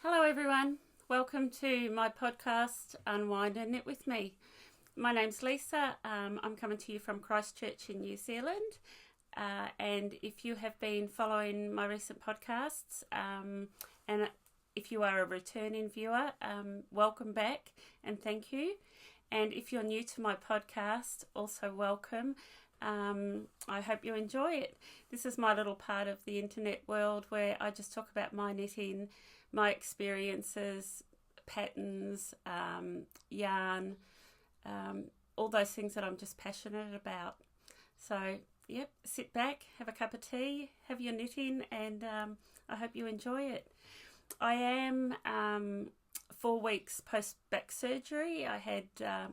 Hello everyone, welcome to my podcast Unwind and Knit with me. My name's Lisa, I'm coming to you from Christchurch in New Zealand, and if you have been following my recent podcasts and if you are a returning viewer, welcome back and thank you. And if you're new to my podcast, also welcome. I hope you enjoy it. This is my little part of the internet world where I just talk about my knitting, my experiences, patterns, yarn, all those things that I'm just passionate about. So, yep, sit back, have a cup of tea, have your knitting, and I hope you enjoy it. I am 4 weeks post back surgery. I had,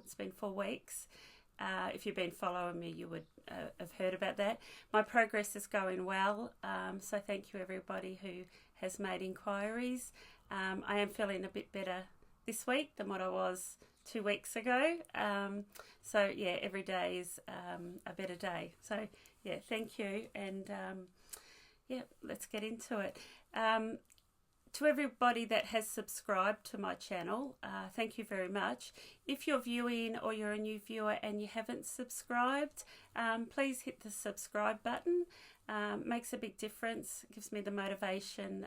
it's been 4 weeks. If you've been following me, you would have heard about that. My progress is going well, so thank you everybody who has made inquiries. I am feeling a bit better this week than what I was 2 weeks ago. So yeah, every day is a better day. So yeah, thank you, and yeah, let's get into it. To everybody that has subscribed to my channel, thank you very much. If you're viewing or you're a new viewer and you haven't subscribed, please hit the subscribe button. Makes a big difference, gives me the motivation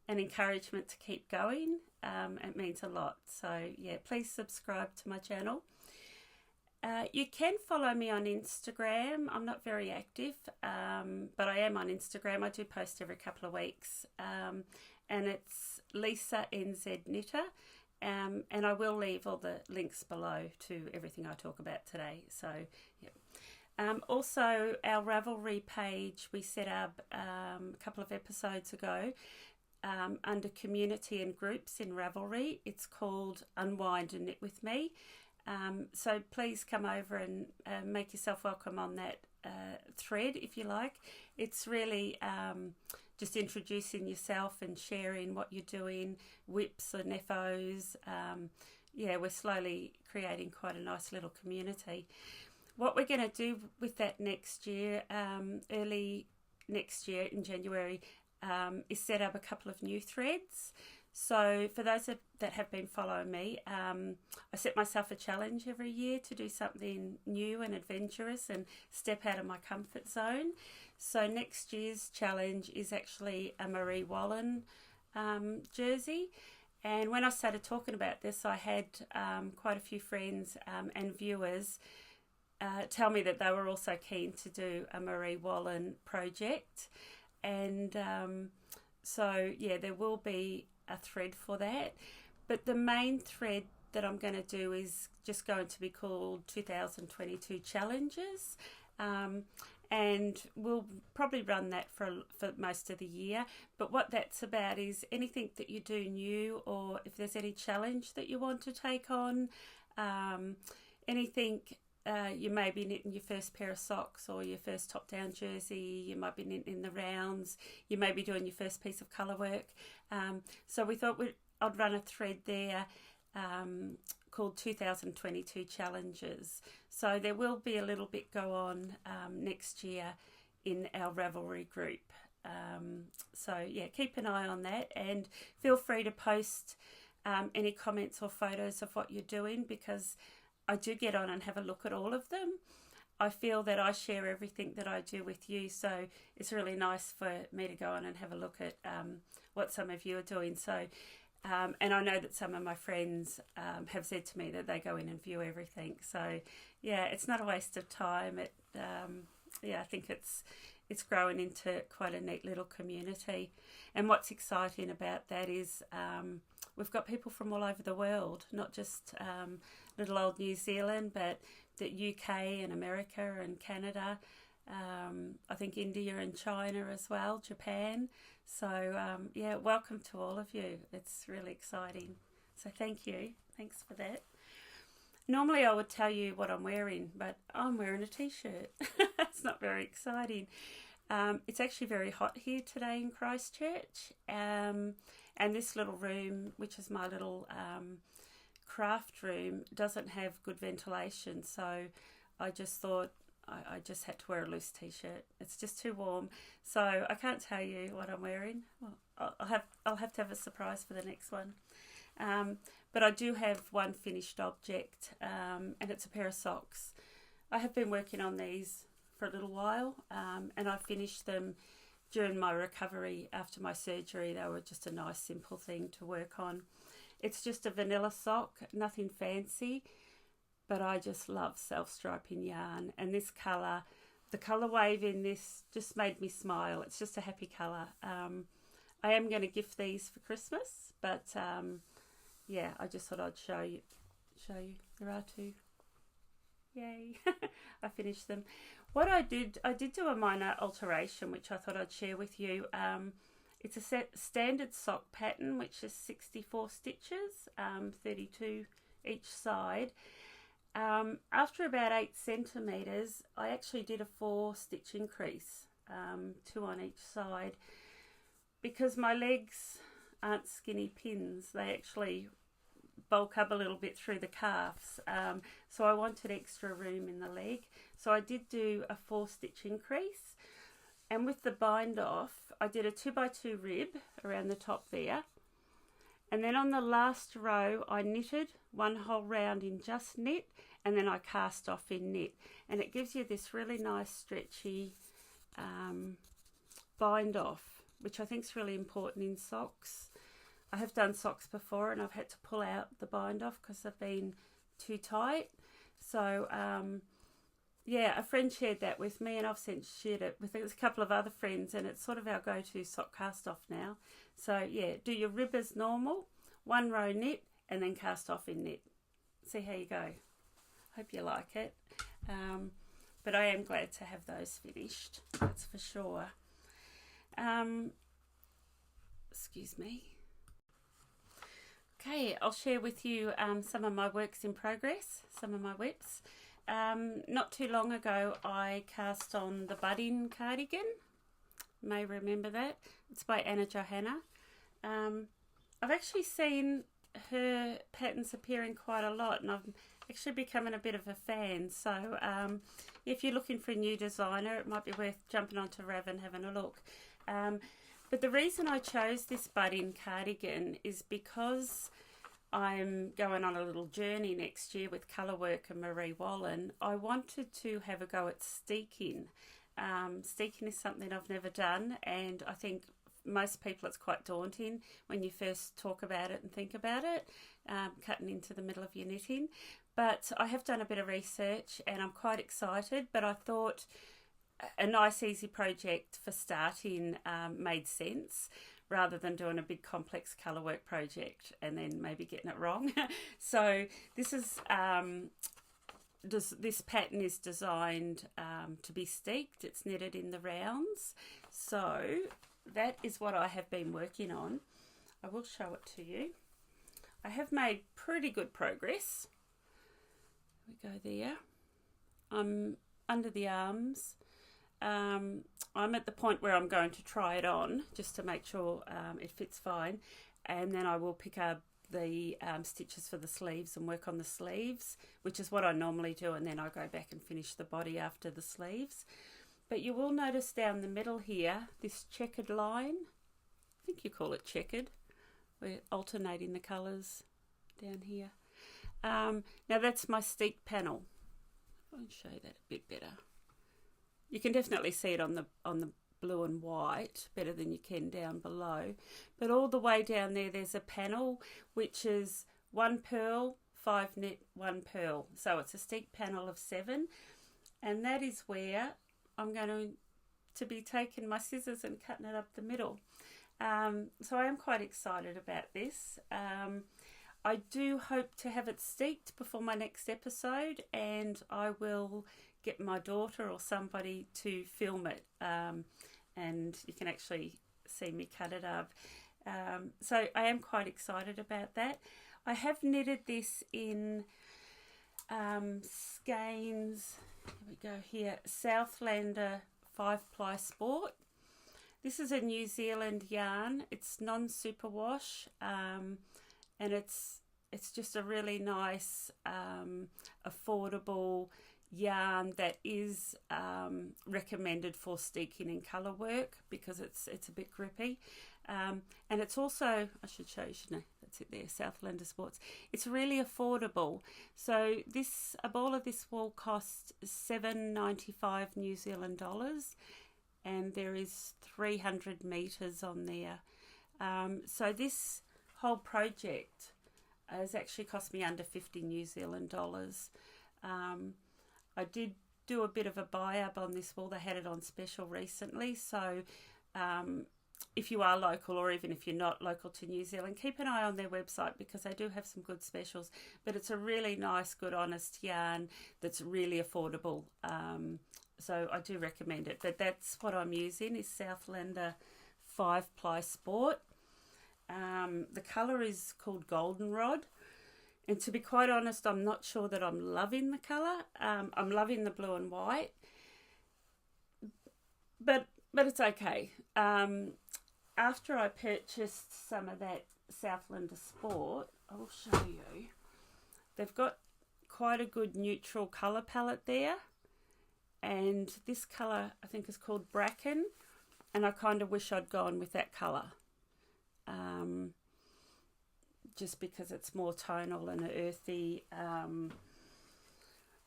and encouragement to keep going. It means a lot. So yeah, please subscribe to my channel. You can follow me on Instagram. I'm not very active, but I am on Instagram. I do post every couple of weeks, and it's Lisa NZ Knitter, and I will leave all the links below to everything I talk about today. So, yeah. Also, our Ravelry page we set up a couple of episodes ago under community and groups in Ravelry. It's called Unwind and Knit with me. So please come over and make yourself welcome on that thread if you like. It's really just introducing yourself and sharing what you're doing, whips or neffos. Yeah, we're slowly creating quite a nice little community. What we're going to do with that next year, early next year in January, is set up a couple of new threads. So for those that have been following me, I set myself a challenge every year to do something new and adventurous and step out of my comfort zone. So next year's challenge is actually a Marie Wallin jersey. And when I started talking about this, I had quite a few friends and viewers tell me that they were also keen to do a Marie Wallin project. And so, yeah, there will be a thread for that, but the main thread that I'm going to do is just going to be called 2022 challenges, and we'll probably run that for most of the year. But what that's about is anything that you do new, or if there's any challenge that you want to take on, anything. You may be knitting your first pair of socks or your first top-down jersey. You might be knitting the rounds. You may be doing your first piece of colourwork. So we thought I'd run a thread there called 2022 Challenges. So there will be a little bit go on next year in our Ravelry group. So yeah, keep an eye on that, and feel free to post any comments or photos of what you're doing, because I do get on and have a look at all of them. I feel that I share everything that I do with you, so it's really nice for me to go on and have a look at what some of you are doing. So, and I know that some of my friends have said to me that they go in and view everything. So, yeah, it's not a waste of time. Yeah, I think it's growing into quite a neat little community. And what's exciting about that is we've got people from all over the world, not just little old New Zealand, but the UK and America and Canada, I think India and China as well, Japan. So yeah, welcome to all of you. It's really exciting. So thank you. Thanks for that. Normally I would tell you what I'm wearing, but I'm wearing a t-shirt. It's not very exciting. It's actually very hot here today in Christchurch. And this little room, which is my little craft room, doesn't have good ventilation. So I just thought I just had to wear a loose t-shirt. It's just too warm, so I can't tell you what I'm wearing. Well, I'll have to have a surprise for the next one. But I do have one finished object, and it's a pair of socks. I have been working on these for a little while, and I finished them during my recovery after my surgery. They were just a nice simple thing to work on. It's just a vanilla sock, nothing fancy, but I just love self-striping yarn, and this colour, the colour wave in this just made me smile. It's just a happy colour. I am going to gift these for Christmas, but yeah, I just thought I'd show you. There are two. Yay. I finished them. What I did do a minor alteration, which I thought I'd share with you. It's a standard sock pattern, which is 64 stitches, 32 each side. After about 8 centimetres, I actually did a 4 stitch increase, 2 on each side, because my legs aren't skinny pins. They actually bulk up a little bit through the calves, so I wanted extra room in the leg. So I did do a 4 stitch increase, and with the bind off I did a 2x2 rib around the top there, and then on the last row I knitted one whole round in just knit, and then I cast off in knit, and it gives you this really nice stretchy bind off, which I think is really important in socks. I have done socks before and I've had to pull out the bind off because they've been too tight. So yeah, a friend shared that with me, and I've since shared it with a couple of other friends, and it's sort of our go-to sock cast off now. So yeah, do your rib as normal, one row knit, and then cast off in knit. See how you go. Hope you like it. But I am glad to have those finished, that's for sure. Excuse me. Okay, I'll share with you some of my works in progress, some of my whips. Not too long ago I cast on the Budding cardigan. You may remember that. It's by Anna Johanna. I've actually seen her patterns appearing quite a lot, and I've actually becoming a bit of a fan. So if you're looking for a new designer, it might be worth jumping onto Rav and having a look. But the reason I chose this Budding cardigan is because I'm going on a little journey next year with colorwork and Marie Wallin. I wanted to have a go at steeking. Steeking is something I've never done, and I think most people it's quite daunting when you first talk about it and think about it, cutting into the middle of your knitting. But I have done a bit of research and I'm quite excited, but I thought a nice easy project for starting made sense, rather than doing a big complex colourwork project and then maybe getting it wrong. So this is this pattern is designed to be steeked. It's knitted in the rounds. So that is what I have been working on. I will show it to you. I have made pretty good progress. We go there. I'm under the arms. I'm at the point where I'm going to try it on just to make sure it fits fine, and then I will pick up the stitches for the sleeves and work on the sleeves, which is what I normally do, and then I go back and finish the body after the sleeves. But you will notice down the middle here this checkered line. I think you call it checkered. We're alternating the colours down here. Now that's my steek panel. I'll show you that a bit better. You can definitely see it on the blue and white better than you can down below. But all the way down there, there's a panel which is 1 purl, 5 knit, 1 purl. So it's a steek panel of 7, and that is where I'm going to be taking my scissors and cutting it up the middle. So I am quite excited about this. I do hope to have it steeked before my next episode, and I will get my daughter or somebody to film it, and you can actually see me cut it up. So I am quite excited about that. I have knitted this in Skeins, here we go here, Southlander 5-ply Sport. This is a New Zealand yarn. It's non-superwash, and it's just a really nice, affordable yarn that is recommended for steeking and colour work because it's a bit grippy. And it's also, I should show you, shouldn't I? That's it there, Southland Sports. It's really affordable. So a ball of this wool costs $7.95 New Zealand dollars, and there is 300 metres on there. So this whole project has actually cost me under 50 New Zealand dollars. I did do a bit of a buy-up on this wool. They had it on special recently, so if you are local, or even if you're not local to New Zealand, keep an eye on their website because they do have some good specials. But it's a really nice, good, honest yarn that's really affordable. So I do recommend it. But that's what I'm using is Southlander 5-ply Sport. The colour is called Goldenrod. And to be quite honest, I'm not sure that I'm loving the colour. I'm loving the blue and white. But it's okay. After I purchased some of that Southlander Sport, I will show you. They've got quite a good neutral colour palette there. And this colour, I think, is called Bracken. And I kind of wish I'd gone with that colour. Just because it's more tonal and earthy.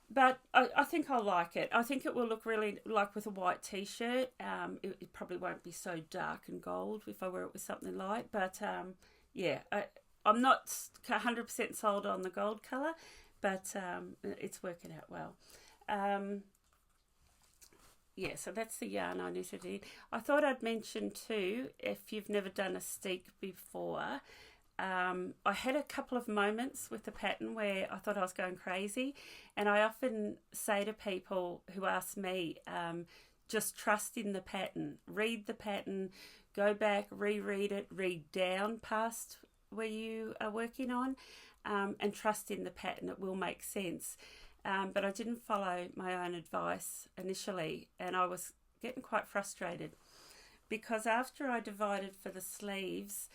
But I think I'll like it. I think it will look really like with a white t-shirt. It probably won't be so dark and gold if I wear it with something light. But yeah, I'm not 100% sold on the gold colour, but it's working out well. Yeah, so that's the yarn I knitted in. I thought I'd mention too, if you've never done a steek before, I had a couple of moments with the pattern where I thought I was going crazy, and I often say to people who ask me, just trust in the pattern, read the pattern, go back, reread it, read down past where you are working on, and trust in the pattern. It will make sense. But I didn't follow my own advice initially, and I was getting quite frustrated because after I divided for the sleeves,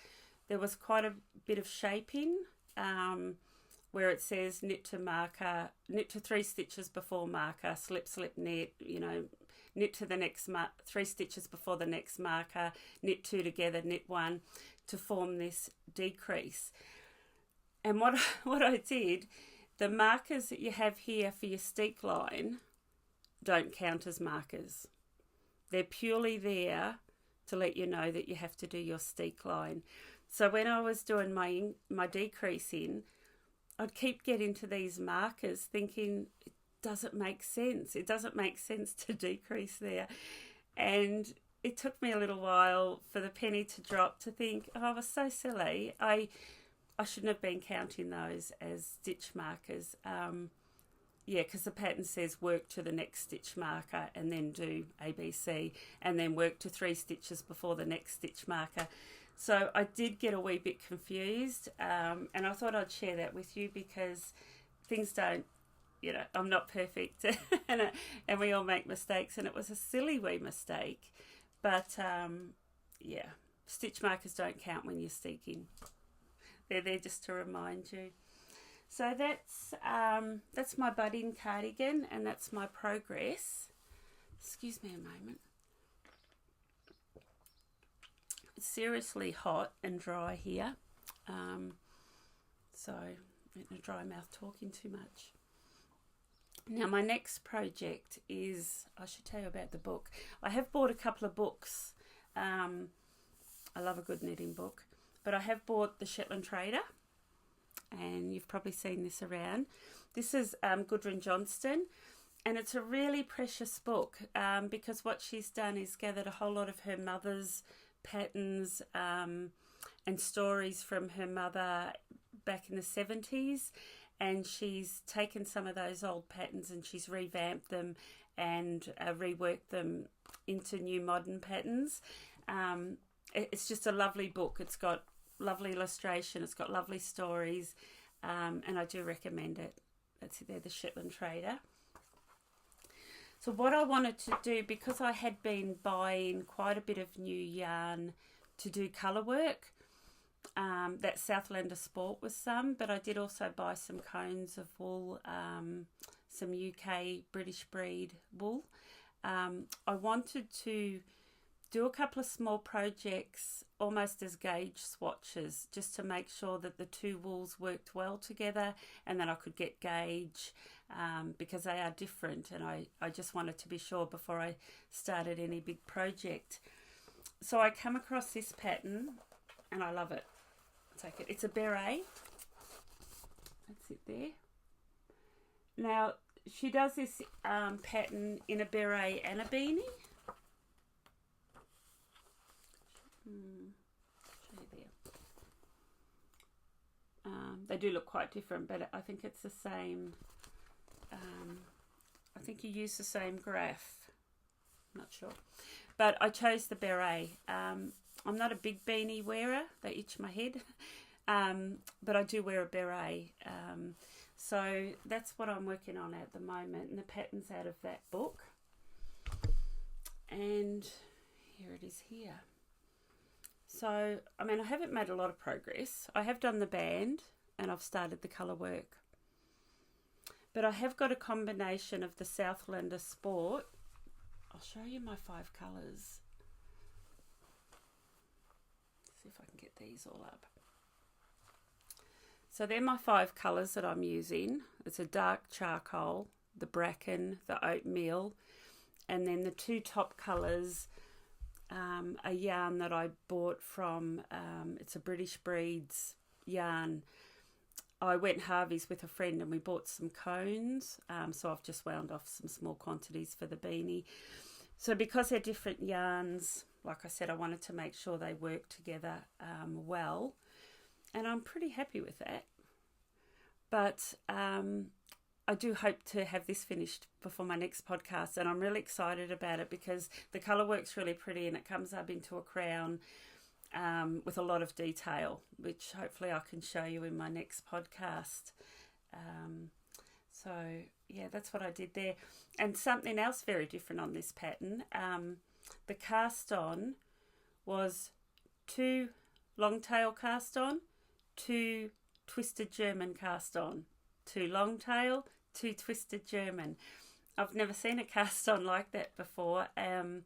there was quite a bit of shaping where it says knit to marker, knit to 3 stitches before marker, slip, slip, knit, knit to the next 3 stitches before the next marker, knit 2 together, knit 1 to form this decrease. And what I did, the markers that you have here for your steek line don't count as markers. They're purely there to let you know that you have to do your steek line. So when I was doing my decreasing, I'd keep getting to these markers thinking, it doesn't make sense. It doesn't make sense to decrease there. And it took me a little while for the penny to drop to think, oh, I was so silly. I shouldn't have been counting those as stitch markers. Yeah, because the pattern says work to the next stitch marker and then do ABC and then work to 3 stitches before the next stitch marker. So I did get a wee bit confused, and I thought I'd share that with you because things don't, I'm not perfect and we all make mistakes, and it was a silly wee mistake. But yeah, stitch markers don't count when you're steeking. They're there just to remind you. So that's my budding cardigan, and that's my progress. Excuse me a moment. It's seriously hot and dry here, so I'm in a dry mouth talking too much. Now my next project is, I should tell you about the book. I have bought a couple of books. I love a good knitting book, but I have bought the Shetland Trader, and you've probably seen this around. This is Gudrun Johnston, and it's a really precious book because what she's done is gathered a whole lot of her mother's patterns and stories from her mother back in the 70s, and she's taken some of those old patterns and she's revamped them and reworked them into new modern patterns. It's just a lovely book. It's got lovely illustration, it's got lovely stories, and I do recommend it. That's it there, the Shetland Trader. So what I wanted to do, because I had been buying quite a bit of new yarn to do colour work, that Southlander Sport was some, but I did also buy some cones of wool, some UK British breed wool. I wanted to do a couple of small projects almost as gauge swatches, just to make sure that the two wools worked well together and that I could get gauge, because they are different, and I just wanted to be sure before I started any big project. So I come across this pattern and I love it. Take it. It's a beret. That's it there. Now she does this pattern in a beret and a beanie. Show you there. They do look quite different, but I think it's the same. I think you use the same graph. I'm not sure, but I chose the beret. I'm not a big beanie wearer; they itch my head, but I do wear a beret. So that's what I'm working on at the moment, and the pattern's out of that book. And here it is here. So, I mean, I haven't made a lot of progress. I have done the band and I've started the colour work. But I have got a combination of the Southlander Sport. I'll show you my 5 colours. See if I can get these all up. So they're my 5 colours that I'm using. It's a dark charcoal, the bracken, the oatmeal, and then the 2 top colours, a yarn that I bought from, it's a British Breeds yarn. I went Harvey's with a friend and we bought some cones, so I've just wound off some small quantities for the beanie. So because they're different yarns, like I said, I wanted to make sure they work together well, and I'm pretty happy with that. But I do hope to have this finished before my next podcast, and I'm really excited about it because the colour work's really pretty and it comes up into a crown with a lot of detail, which hopefully I can show you in my next podcast. So yeah, that's what I did there. And something else very different on this pattern, the cast on was 2 long tail cast on, 2 twisted German cast on. 2 long tail, 2 twisted German. I've never seen a cast on like that before, and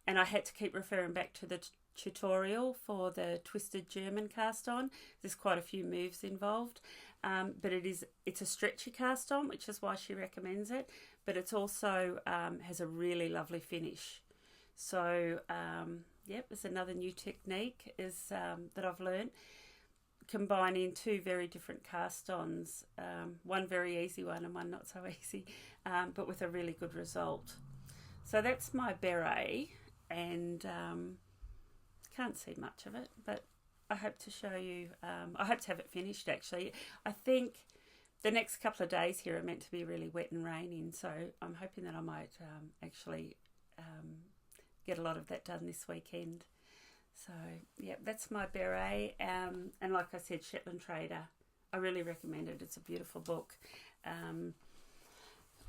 I had to keep referring back to the tutorial for the twisted German cast on. There's quite a few moves involved, but it's a stretchy cast on, which is why she recommends it, but it's also has a really lovely finish. So yep, there's another new technique that I've learned, combining 2 very different cast-ons, one very easy one and one not so easy, but with a really good result. So that's my beret, and can't see much of it, but I hope to show you, I hope to have it finished actually. I think the next couple of days here are meant to be really wet and raining, so I'm hoping that I might actually get a lot of that done this weekend. So yeah, that's my beret, and like I said, Shetland Trader, I really recommend it. It's a beautiful book.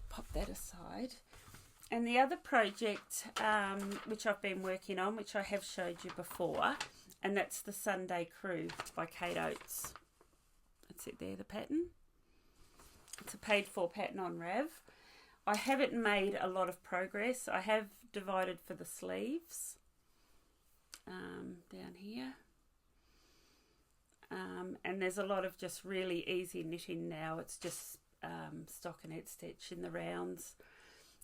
Pop that aside. And the other project which I've been working on, which I have showed you before, and that's the Sunday Crew by Kate Oates. That's it there, the pattern. It's a paid for pattern on Rav. I haven't made a lot of progress. I have divided for the sleeves. Down here, and there's a lot of just really easy knitting now. It's just stockinette stitch in the rounds.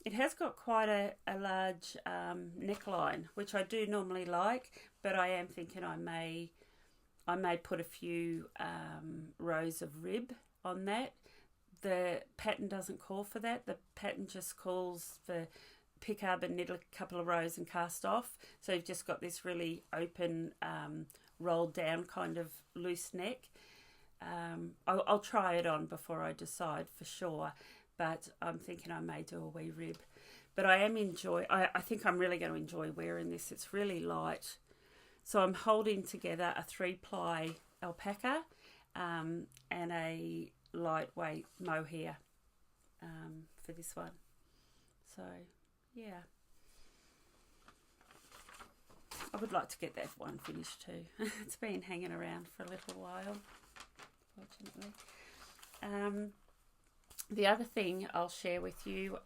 It has got quite a large neckline, which I do normally like, but I am thinking I may put a few rows of rib on that. The pattern doesn't call for that. The pattern just calls for pick up and knit a couple of rows and cast off. So you've just got this really open, rolled down kind of loose neck. I'll try it on before I decide for sure, but I'm thinking I may do a wee rib. But I think I'm really going to enjoy wearing this. It's really light. So I'm holding together a 3-ply alpaca and a lightweight mohair for this one. So yeah, I would like to get that one finished too. It's been hanging around for a little while, fortunately. the other thing I'll share with you,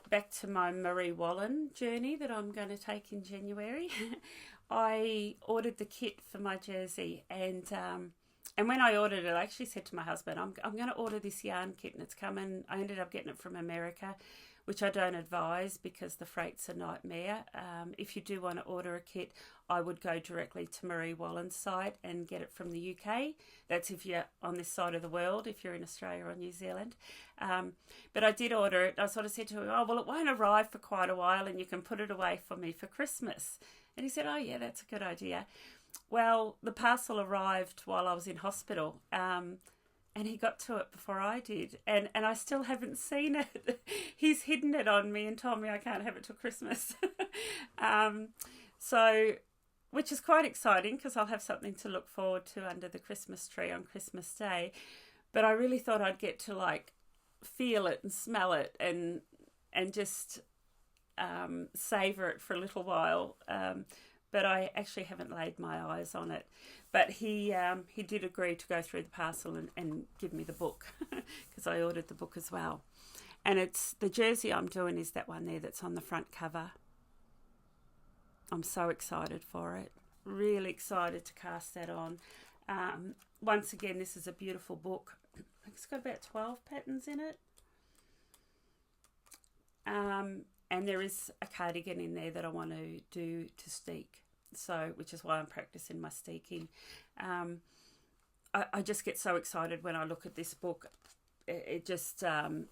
back to my Marie Wallin journey that I'm going to take in January. I ordered the kit for my jersey, and when I ordered it, I actually said to my husband, I'm going to order this yarn kit, and it's coming. I ended up getting it from America, which I don't advise because the freight's a nightmare. If you do want to order a kit, I would go directly to Marie Wallin's site and get it from the UK. That's if you're on this side of the world, if you're in Australia or New Zealand. But I did order it. I sort of said to him, oh, well, it won't arrive for quite a while and you can put it away for me for Christmas. And he said, oh, yeah, that's a good idea. Well, the parcel arrived while I was in hospital. And he got to it before I did. And I still haven't seen it. He's hidden it on me and told me I can't have it till Christmas. So, which is quite exciting because I'll have something to look forward to under the Christmas tree on Christmas Day. But I really thought I'd get to like feel it and smell it and just savour it for a little while. But I actually haven't laid my eyes on it. But he did agree to go through the parcel and give me the book because I ordered the book as well. And it's the jersey I'm doing is that one there that's on the front cover. I'm so excited for it. Really excited to cast that on. Once again, this is a beautiful book. I think it's got about 12 patterns in it. And there is a cardigan in there that I want to do to steek. So, which is why I'm practicing my steeking. I just get so excited when I look at this book. It just, I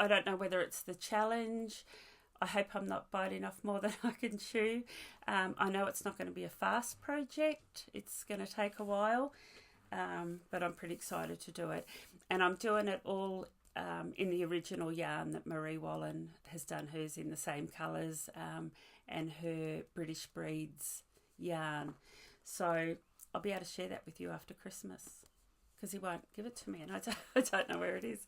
don't know whether it's the challenge. I hope I'm not biting off more than I can chew. I know it's not going to be a fast project. It's going to take a while, but I'm pretty excited to do it. And I'm doing it all in the original yarn that Marie Wallin has done hers in the same colours, and her British Breeds yarn. So I'll be able to share that with you after Christmas because he won't give it to me and I don't know where it is.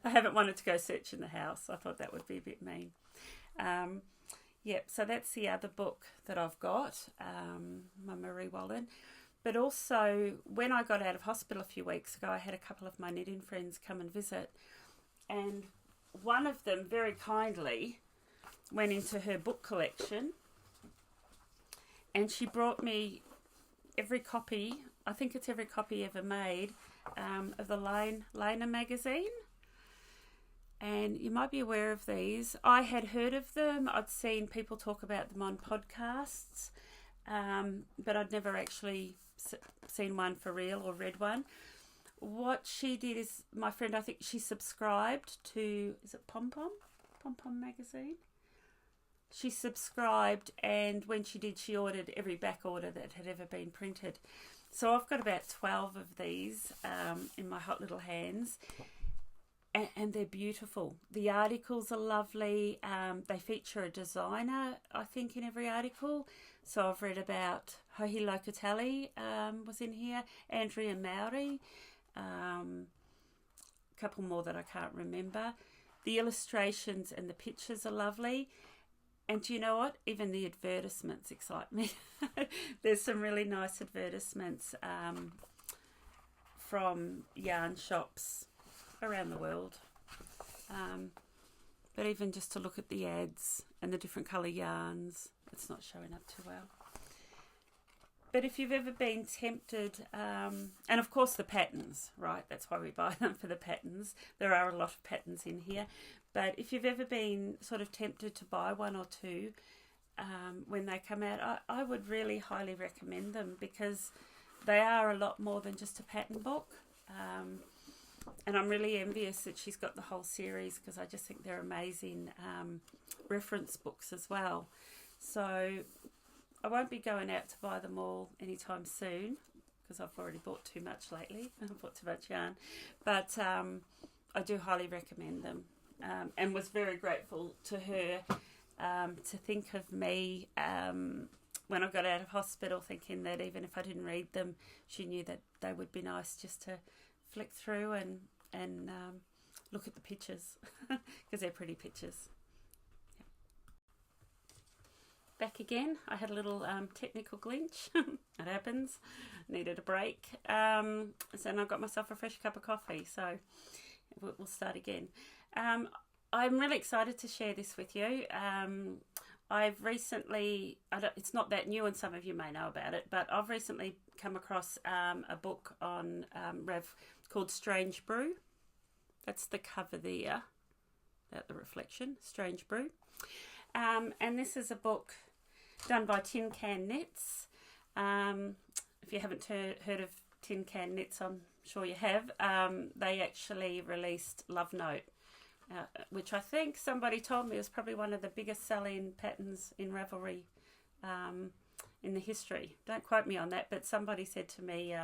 I haven't wanted to go search in the house. I thought that would be a bit mean. So that's the other book that I've got, my Marie Wallin. But also when I got out of hospital a few weeks ago, I had a couple of my knitting friends come and visit, and one of them very kindly went into her book collection and she brought me every copy, I think it's every copy ever made, of the Laine Magazine. And you might be aware of these. I had heard of them. I'd seen people talk about them on podcasts, but I'd never actually seen one for real or read one. What she did is, my friend, I think she subscribed to, is it PomPom? PomPom magazine? She subscribed, and when she did, she ordered every back order that had ever been printed. So I've got about 12 of these in my hot little hands. And they're beautiful. The articles are lovely. They feature a designer, I think, in every article. So I've read about Hohi Locatelli was in here, Andrea Maori, a couple more that I can't remember. The illustrations and the pictures are lovely. And do you know what? Even the advertisements excite me. There's some really nice advertisements from yarn shops around the world, but even just to look at the ads and the different colour yarns, it's not showing up too well. But if you've ever been tempted, and of course the patterns, right, that's why we buy them, for the patterns. There are a lot of patterns in here, but if you've ever been sort of tempted to buy one or two when they come out, I would really highly recommend them because they are a lot more than just a pattern book. And I'm really envious that she's got the whole series because I just think they're amazing reference books as well. So I won't be going out to buy them all anytime soon because I've already bought too much lately. I've bought too much yarn. But I do highly recommend them, and was very grateful to her to think of me when I got out of hospital, thinking that even if I didn't read them, she knew that they would be nice just to flick through and look at the pictures because they're pretty pictures. Yep. Back again. I had a little technical glitch. It happens. Needed a break. So I got myself a fresh cup of coffee. So we'll start again. I'm really excited to share this with you. I've recently, it's not that new and some of you may know about it, but I've recently come across a book on Rav called Strange Brew. That's the cover there, the reflection, Strange Brew. And this is a book done by Tin Can Knits. If you haven't heard of Tin Can Knits, I'm sure you have. They actually released Love Note, which I think somebody told me is probably one of the biggest selling patterns in Ravelry in the history. Don't quote me on that, but somebody said to me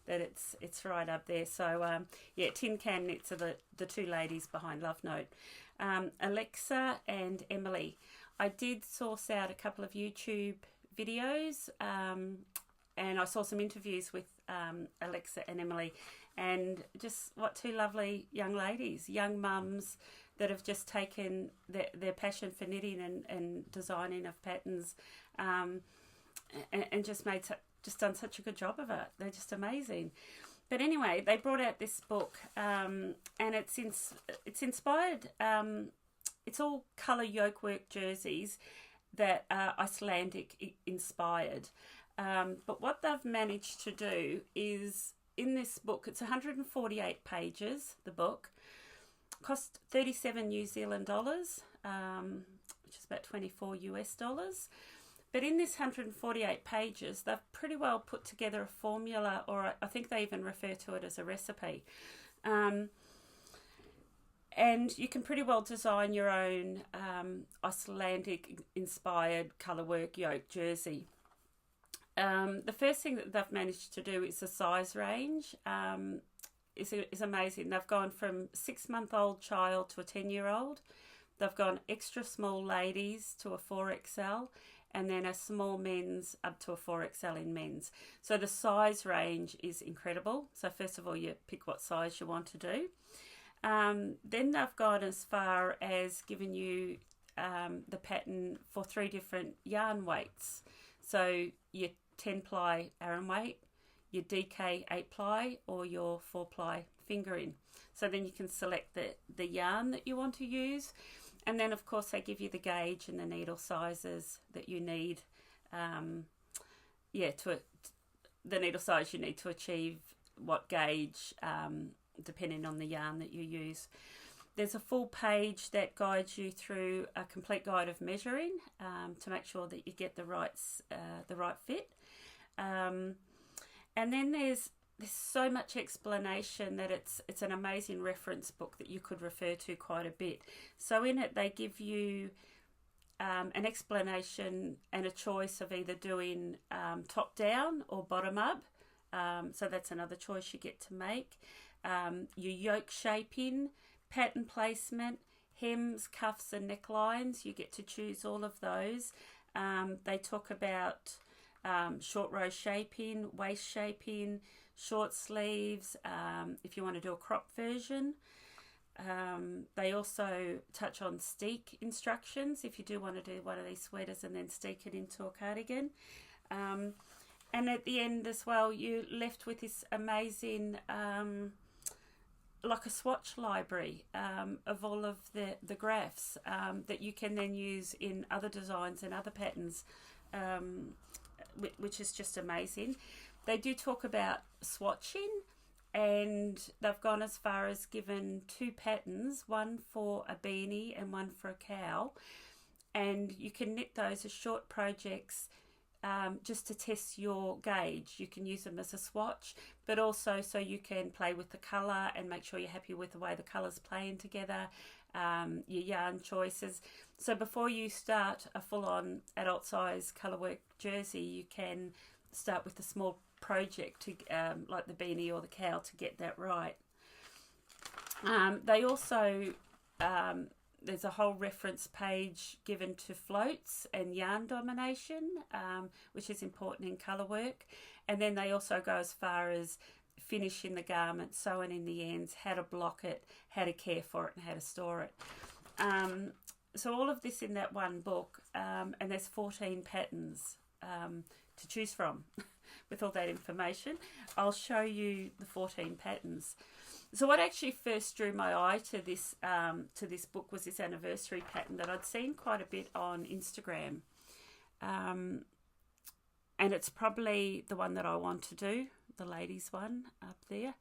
that it's right up there. So yeah, Tin Can Knits are the two ladies behind Love Note, Alexa and Emily. I did source out a couple of YouTube videos, and I saw some interviews with Alexa and Emily, and just what two lovely young ladies, young mums that have just taken their passion for knitting and designing of patterns, and just done such a good job of it. They're just amazing. But anyway, they brought out this book, and it's inspired. It's all colour yokework jerseys that are Icelandic inspired. But what they've managed to do is, in this book, it's 148 pages, the book, cost 37 New Zealand dollars, which is about 24 US dollars. But in this 148 pages, they've pretty well put together a formula, or I think they even refer to it as a recipe. And you can pretty well design your own Icelandic-inspired colourwork yoke jersey. The first thing that they've managed to do is the size range. Is amazing. They've gone from 6-month-old child to a 10-year-old. They've gone extra small ladies to a 4XL, and then a small men's up to a 4XL in men's. So the size range is incredible. So first of all, you pick what size you want to do. Then they've gone as far as giving you the pattern for 3 different yarn weights. So your 10-ply Aran weight, your DK 8-ply, or your 4-ply fingering. So then you can select the yarn that you want to use. And then, of course, they give you the gauge and the needle sizes that you need. The needle size you need to achieve what gauge, depending on the yarn that you use. There's a full page that guides you through a complete guide of measuring to make sure that you get the right fit. And then there's so much explanation that it's an amazing reference book that you could refer to quite a bit. So in it, they give you an explanation and a choice of either doing top down or bottom up. So that's another choice you get to make. Your yoke shaping, pattern placement, hems, cuffs and necklines. You get to choose all of those. They talk about short row shaping, waist shaping, short sleeves, if you want to do a crop version. They also touch on steek instructions if you do want to do one of these sweaters and then steek it into a cardigan. And at the end as well, you're left with this amazing like a swatch library of all of the graphs that you can then use in other designs and other patterns, which is just amazing. They do talk about swatching, and they've gone as far as given 2 patterns, one for a beanie and one for a cow, and you can knit those as short projects just to test your gauge. You can use them as a swatch, but also so you can play with the colour and make sure you're happy with the way the colours playing together, your yarn choices. So before you start a full-on adult size colourwork jersey, you can start with a small project to like the beanie or the cow to get that right. They also there's a whole reference page given to floats and yarn domination, which is important in colourwork. And then they also go as far as finishing the garment, sewing in the ends, how to block it, how to care for it, and how to store it. So all of this in that one book, and there's 14 patterns to choose from with all that information. I'll show you the 14 patterns. So what actually first drew my eye to this book was this anniversary pattern that I'd seen quite a bit on Instagram. And it's probably the one that I want to do, the ladies one up there.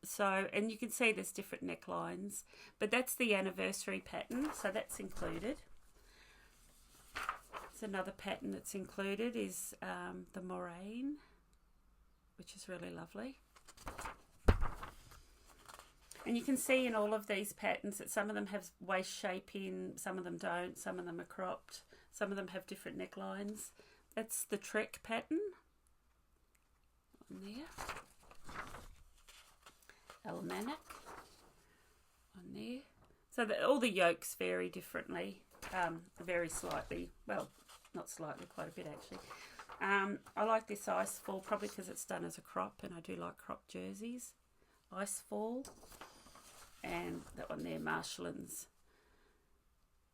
So, and you can see there's different necklines, but that's the anniversary pattern, so that's included. So another pattern that's included is the moraine, which is really lovely. And you can see in all of these patterns that some of them have waist shaping, some of them don't, some of them are cropped, some of them have different necklines. That's the Trek pattern on there. Almanac on there. So all the yolks vary differently, very slightly, well, not slightly, quite a bit actually. I like this Icefall probably because it's done as a crop, and I do like crop jerseys. Icefall. And that one there, Marshlands.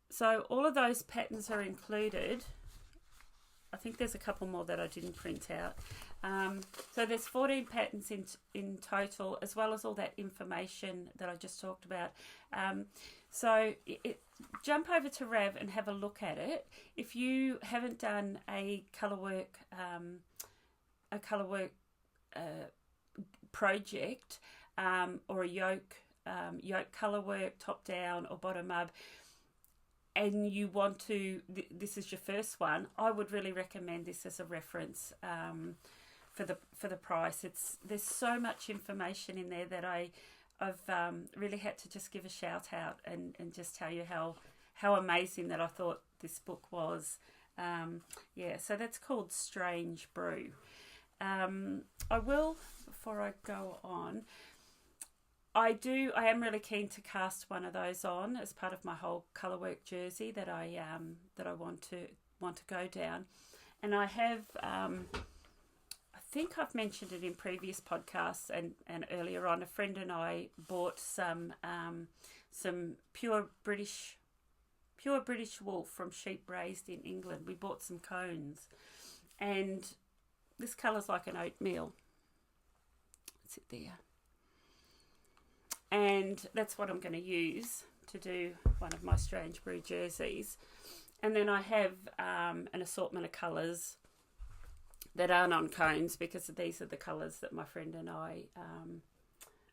So all of those patterns are included. I think there's a couple more that I didn't print out. So there's 14 patterns in total, as well as all that information that I just talked about. So jump over to Rav and have a look at it. If you haven't done a colorwork project or a yoke colorwork, top down or bottom up, and you want to, this is your first one, I would really recommend this as a reference for the price. There's so much information in there that I've really had to just give a shout out and just tell you how amazing that I thought this book was. Yeah, so that's called Strange Brew. I will, before I go on, I am really keen to cast one of those on as part of my whole colorwork jersey that I want to go down, and I have I think I've mentioned it in previous podcasts and earlier on. A friend and I bought some pure British wool from sheep raised in England. We bought some cones, and this colour's like an oatmeal. That's it there. And that's what I'm going to use to do one of my Strange Brew jerseys. And then I have an assortment of colours that aren't on cones, because these are the colours that my friend and I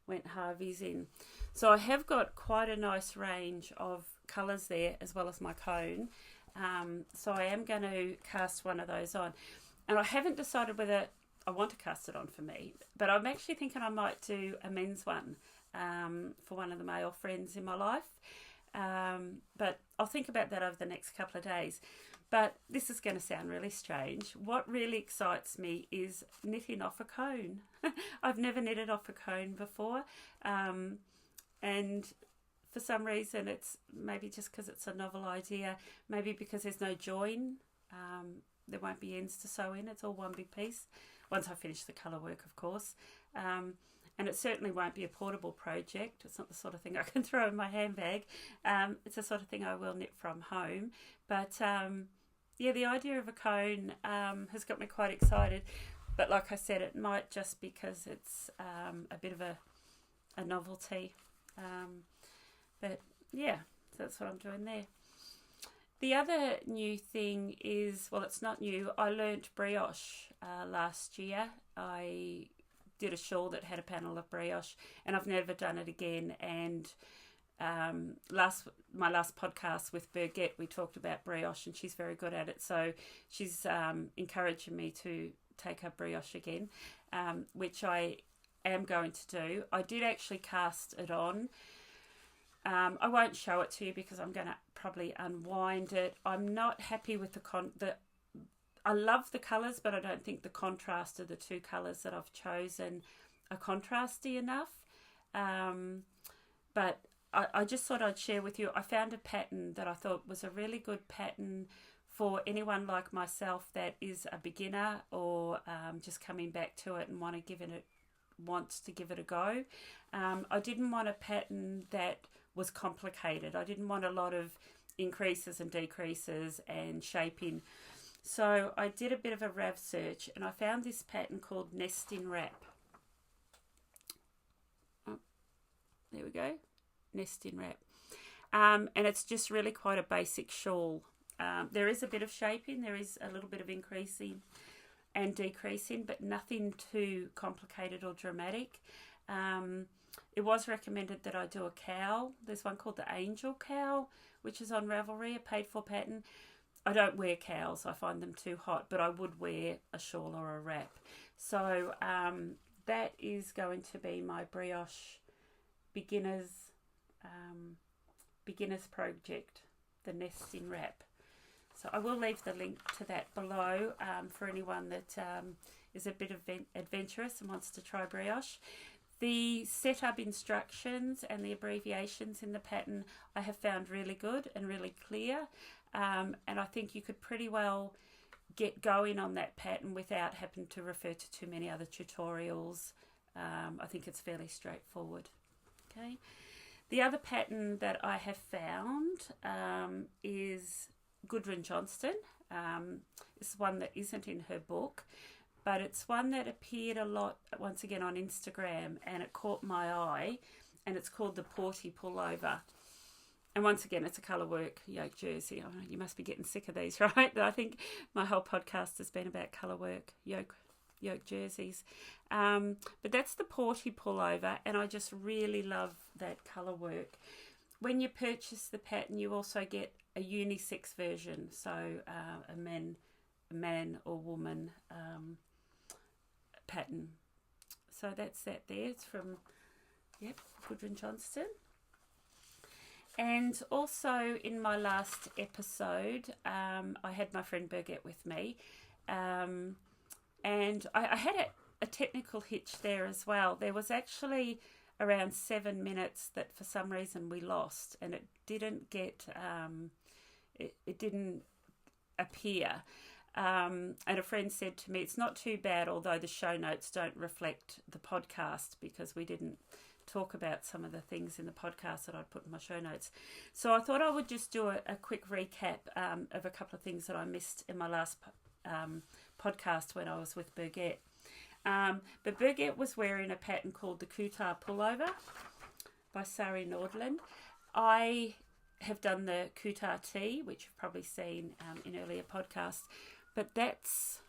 went Harvey's in. So I have got quite a nice range of colours there, as well as my cone. So I am going to cast one of those on. And I haven't decided whether I want to cast it on for me, but I'm actually thinking I might do a men's one for one of the male friends in my life. But I'll think about that over the next couple of days. But this is going to sound really strange. What really excites me is knitting off a cone. I've never knitted off a cone before. And for some reason, it's maybe just because it's a novel idea, maybe because there's no join. There won't be ends to sew in. It's all one big piece. Once I finish the colour work, of course. And it certainly won't be a portable project. It's not the sort of thing I can throw in my handbag. It's the sort of thing I will knit from home. But yeah, the idea of a cone has got me quite excited. But like I said, it might just because it's a bit of a novelty. But yeah, so that's what I'm doing there. The other new thing is, well, it's not new. I learnt brioche last year. I did a shawl that had a panel of brioche, and I've never done it again. And my last podcast with Birgit, we talked about brioche, and she's very good at it. So she's encouraging me to take up brioche again, which I am going to do. I did actually cast it on. I won't show it to you because I'm going to probably unwind it. I'm not happy with I love the colours, but I don't think the contrast of the two colours that I've chosen are contrasty enough. But I just thought I'd share with you. I found a pattern that I thought was a really good pattern for anyone like myself that is a beginner or just coming back to it and wants to give it a go. I didn't want a pattern that was complicated. I didn't want a lot of increases and decreases and shaping. So I did a bit of a Rav search, and I found this pattern called Nesting Wrap. There we go, nesting wrap. And it's just really quite a basic shawl. There is a bit of shaping, there is a little bit of increasing and decreasing, but nothing too complicated or dramatic. It was recommended that I do a cowl. There's one called the Angel Cowl, which is on Ravelry, a paid for pattern. I don't wear cowls, I find them too hot, but I would wear a shawl or a wrap. So that is going to be my brioche beginners project, the nesting wrap. So I will leave the link to that below for anyone that is a bit adventurous and wants to try brioche. The setup instructions and the abbreviations in the pattern I have found really good and really clear, and I think you could pretty well get going on that pattern without having to refer to too many other tutorials. I think it's fairly straightforward. Okay. The other pattern that I have found is Gudrun Johnston. It's one that isn't in her book, but it's one that appeared a lot, once again, on Instagram, and it caught my eye, and it's called the Porty Pullover. And once again, it's a colorwork yoke jersey. Oh, you must be getting sick of these, right? I think my whole podcast has been about colorwork yoke jerseys. But that's the Porty Pullover, and I just really love that colorwork. When you purchase the pattern, you also get a unisex version, so a man or woman pattern. So that's that there. It's from Gudrun Johnston. And also in my last episode, I had my friend Birgit with me, and I had a technical hitch there as well. There was actually around 7 minutes that for some reason we lost, and it didn't get it didn't appear. And a friend said to me, it's not too bad, although the show notes don't reflect the podcast, because we didn't talk about some of the things in the podcast that I'd put in my show notes. So I thought I would just do a quick recap of a couple of things that I missed in my last podcast when I was with Birgit. But Birgit was wearing a pattern called the Kutar Pullover by Sari Nordland. I have done the Kutar tee, which you've probably seen in earlier podcasts, but that's,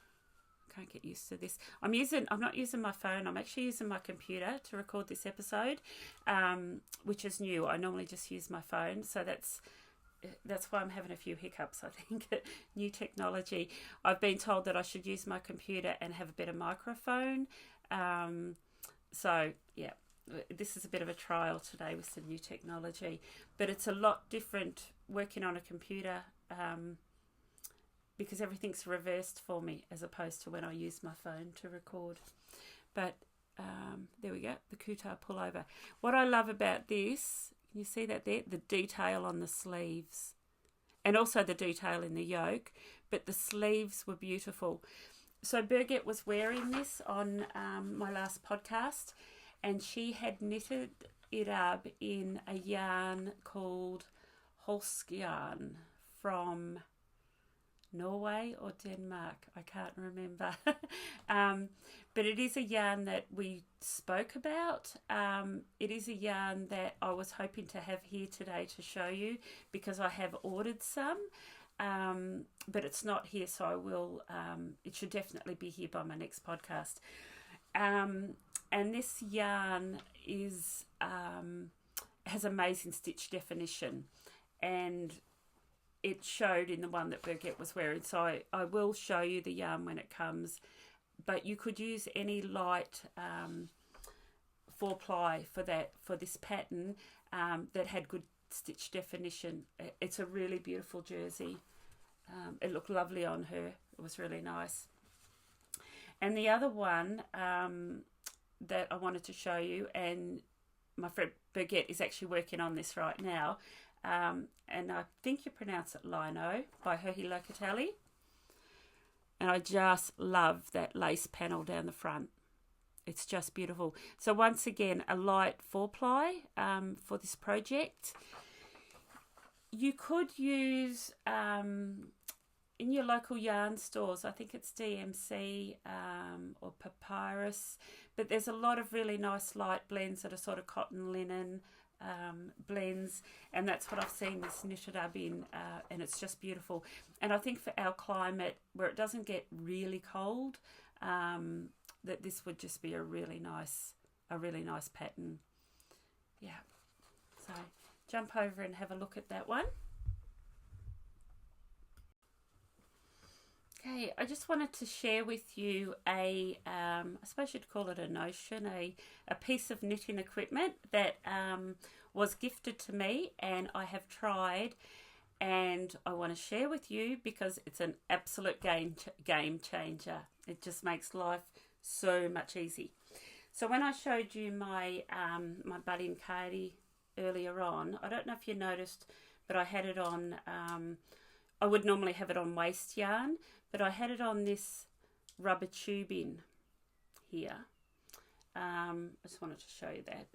I can't get used to this. I'm not using my phone. I'm actually using my computer to record this episode, which is new. I normally just use my phone, so that's why I'm having a few hiccups, I think. New technology. I've been told that I should use my computer and have a better microphone. So, yeah, this is a bit of a trial today with some new technology. But it's a lot different working on a computer because everything's reversed for me as opposed to when I use my phone to record. But there we go, the Kutar Pullover. What I love about this, you see that there? The detail on the sleeves and also the detail in the yoke, but the sleeves were beautiful. So Birgit was wearing this on my last podcast, and she had knitted it up in a yarn called Holsk yarn from Norway or Denmark, I can't remember. But it is a yarn that we spoke about. It is a yarn that I was hoping to have here today to show you because I have ordered some, but it's not here, so I will, it should definitely be here by my next podcast. And this yarn is has amazing stitch definition, and it showed in the one that Birgit was wearing. So I will show you the yarn when it comes, but you could use any light 4-ply for this pattern that had good stitch definition. It's a really beautiful jersey. It looked lovely on her. It was really nice. And the other one that I wanted to show you, and my friend Birgit is actually working on this right now, and I think you pronounce it Lino by Herhi Locatelli. And I just love that lace panel down the front. It's just beautiful. So once again, a light 4-ply for this project. You could use in your local yarn stores. I think it's DMC or Papyrus, but there's a lot of really nice light blends that are sort of cotton linen blends, and that's what I've seen this knitted up in, and it's just beautiful. And I think for our climate where it doesn't get really cold, that this would just be a really nice pattern. Yeah, so jump over and have a look at that one. Okay, I just wanted to share with you I suppose you'd call it a notion, a piece of knitting equipment that was gifted to me, and I have tried, and I want to share with you because it's an absolute game changer. It just makes life so much easy. So when I showed you my my budding cardi earlier on, I don't know if you noticed, but I had it on, I would normally have it on waste yarn, but I had it on this rubber tubing here. I just wanted to show you that.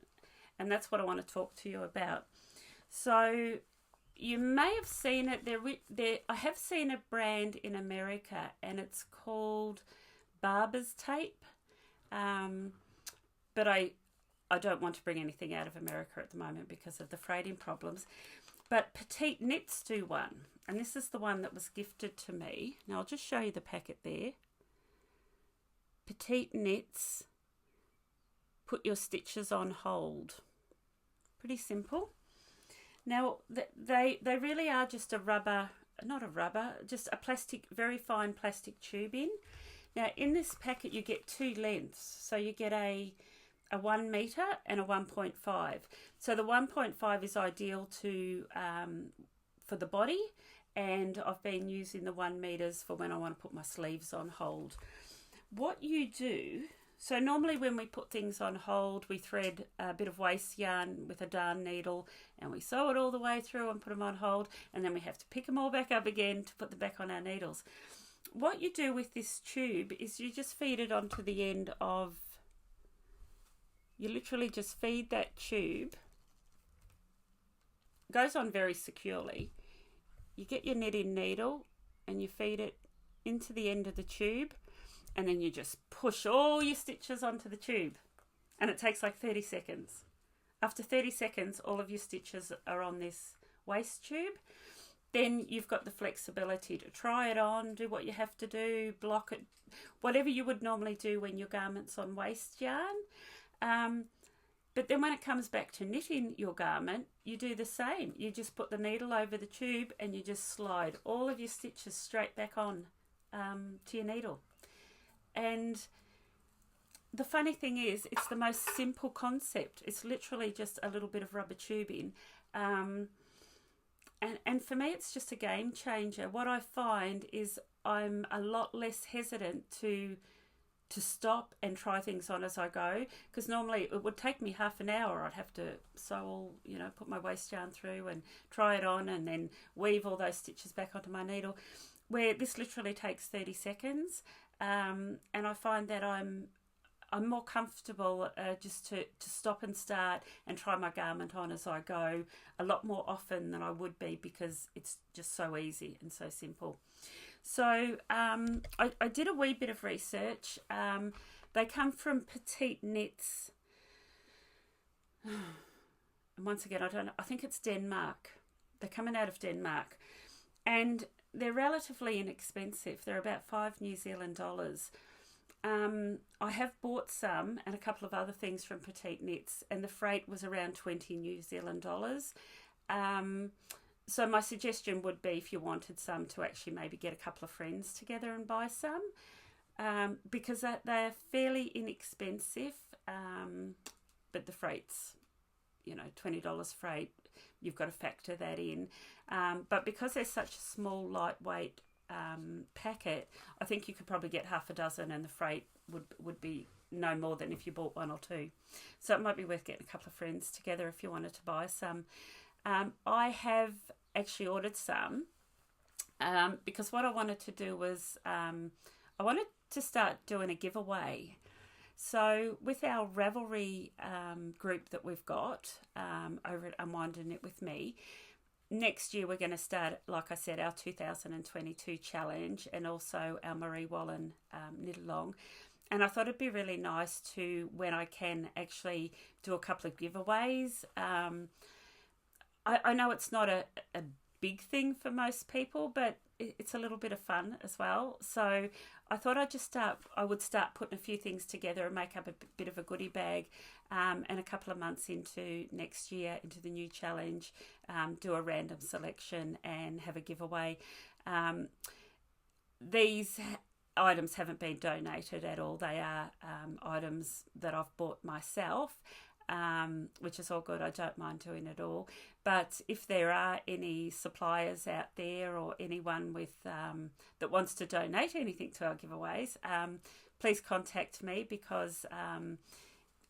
And that's what I want to talk to you about. So you may have seen it. I have seen a brand in America, and it's called Barber's Tape. But I don't want to bring anything out of America at the moment because of the freighting problems. But Petite Knits do one. And this is the one that was gifted to me. Now I'll just show you the packet there. Petite Knits, put your stitches on hold. Pretty simple. Now they really are just a rubber, not a rubber, just a plastic, very fine plastic tubing. Now in this packet you get two lengths. So you get a 1 meter and a 1.5. So the 1.5 is ideal to for the body, and I've been using the 1 meters for when I want to put my sleeves on hold. What you do, so normally when we put things on hold, we thread a bit of waste yarn with a darn needle and we sew it all the way through and put them on hold, and then we have to pick them all back up again to put them back on our needles. What you do with this tube is you just feed it onto the end of, you literally just feed that tube, it goes on very securely. You get your knitting needle and you feed it into the end of the tube, and then you just push all your stitches onto the tube, and it takes like 30 seconds. After 30 seconds, all of your stitches are on this waste tube. Then you've got the flexibility to try it on, do what you have to do, block it, whatever you would normally do when your garment's on waste yarn. But then when it comes back to knitting your garment, you do the same. You just put the needle over the tube and you just slide all of your stitches straight back on to your needle. And the funny thing is, it's the most simple concept. It's literally just a little bit of rubber tubing. And for me, it's just a game changer. What I find is I'm a lot less hesitant to stop and try things on as I go, because normally it would take me half an hour. I'd have to sew all, put my waste yarn through and try it on and then weave all those stitches back onto my needle, where this literally takes 30 seconds. And I find that I'm more comfortable just to stop and start and try my garment on as I go a lot more often than I would be, because it's just so easy and so simple. So I did a wee bit of research. They come from Petite Knits. And once again, I think it's Denmark. They're coming out of Denmark. And they're relatively inexpensive. They're about $5 New Zealand. I have bought some and a couple of other things from Petite Knits, and the freight was around $20 New Zealand. So my suggestion would be, if you wanted some, to actually maybe get a couple of friends together and buy some, because they're fairly inexpensive, but the freight's, $20 freight, you've got to factor that in. But because they're such a small, lightweight packet, I think you could probably get half a dozen, and the freight would be no more than if you bought one or two. So it might be worth getting a couple of friends together if you wanted to buy some. I have actually ordered some because what I wanted to do was I wanted to start doing a giveaway. So with our Ravelry group that we've got over at Unwind and Knit with me, next year we're going to start, like I said, our 2022 challenge, and also our Marie Wallin knit along. And I thought it'd be really nice to, when I can, actually do a couple of giveaways. I know it's not a big thing for most people, but it's a little bit of fun as well. So I thought I would start putting a few things together and make up a bit of a goodie bag, and a couple of months into next year, into the new challenge, do a random selection and have a giveaway. These items haven't been donated at all. They are items that I've bought myself, which is all good. I don't mind doing it all. But if there are any suppliers out there, or anyone with that wants to donate anything to our giveaways, please contact me, because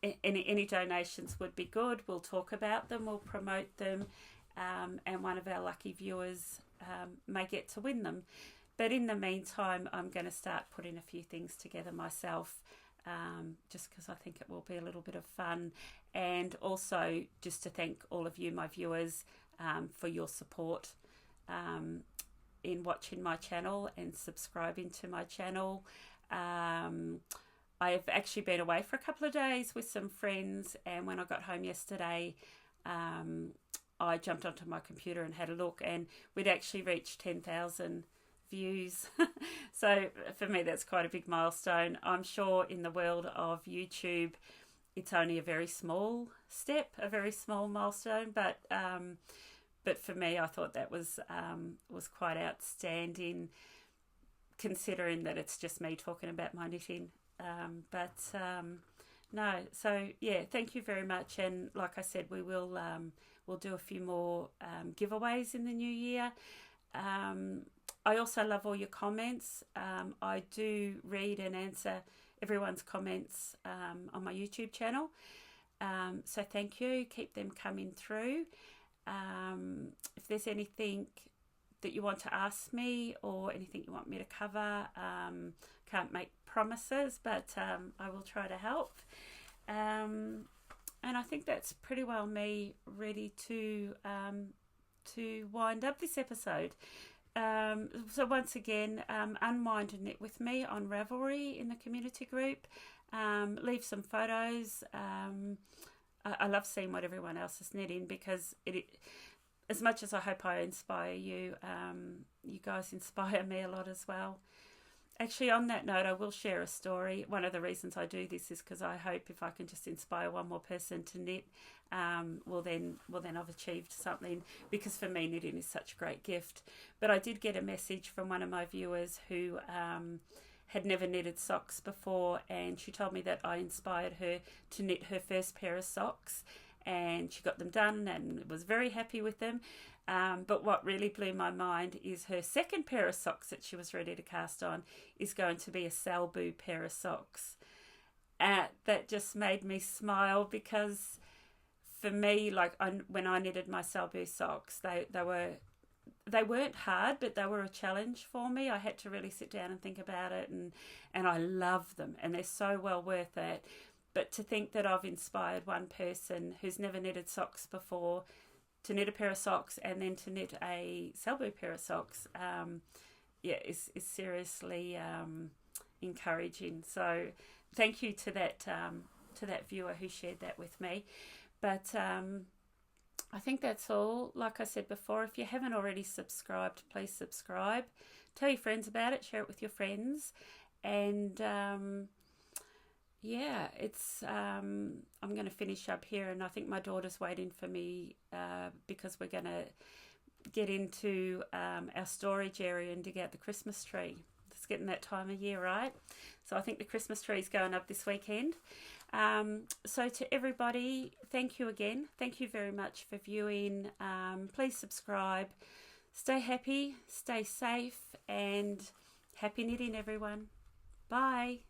any donations would be good. We'll talk about them, we'll promote them, and one of our lucky viewers may get to win them. But in the meantime, I'm going to start putting a few things together myself, just because I think it will be a little bit of fun. And also just to thank all of you, my viewers, for your support in watching my channel and subscribing to my channel. I've actually been away for a couple of days with some friends, and when I got home yesterday, I jumped onto my computer and had a look, and we'd actually reached 10,000 views. So for me, that's quite a big milestone. I'm sure in the world of YouTube, it's only a very small step, a very small milestone, but for me, I thought that was quite outstanding, considering that it's just me talking about my knitting. No, so yeah, thank you very much. And like I said, we'll do a few more giveaways in the new year. I also love all your comments. I do read and answer everyone's comments on my YouTube channel. So thank you. Keep them coming through. If there's anything that you want to ask me, or anything you want me to cover, can't make promises, but I will try to help. And I think that's pretty well me ready to wind up this episode. So once again, Unwind and Knit with me on Ravelry in the community group. Leave some photos. I love seeing what everyone else is knitting, because as much as I hope I inspire you, you guys inspire me a lot as well. Actually, on that note, I will share a story. One of the reasons I do this is because I hope if I can just inspire one more person to knit, well then I've achieved something, because for me, knitting is such a great gift. But I did get a message from one of my viewers who had never knitted socks before, and she told me that I inspired her to knit her first pair of socks, and she got them done and was very happy with them. But what really blew my mind is her second pair of socks that she was ready to cast on is going to be a Salbu pair of socks. That just made me smile, because for me, like when I knitted my Salbu socks, they weren't hard, but they were a challenge for me. I had to really sit down and think about it, and I love them, and they're so well worth it. But to think that I've inspired one person who's never knitted socks before to knit a pair of socks, and then to knit a Salbu pair of socks, is seriously encouraging. So thank you to that viewer who shared that with me. But I think that's all. Like I said before, if you haven't already subscribed, please subscribe. Tell your friends about it. Share it with your friends. And yeah, it's I'm going to finish up here, and I think my daughter's waiting for me because we're going to get into our storage area and dig out the Christmas tree. It's getting that time of year, right? So I think the Christmas tree is going up this weekend. So to everybody, thank you again. Thank you very much for viewing. Please subscribe. Stay happy, stay safe, and happy knitting, everyone. Bye.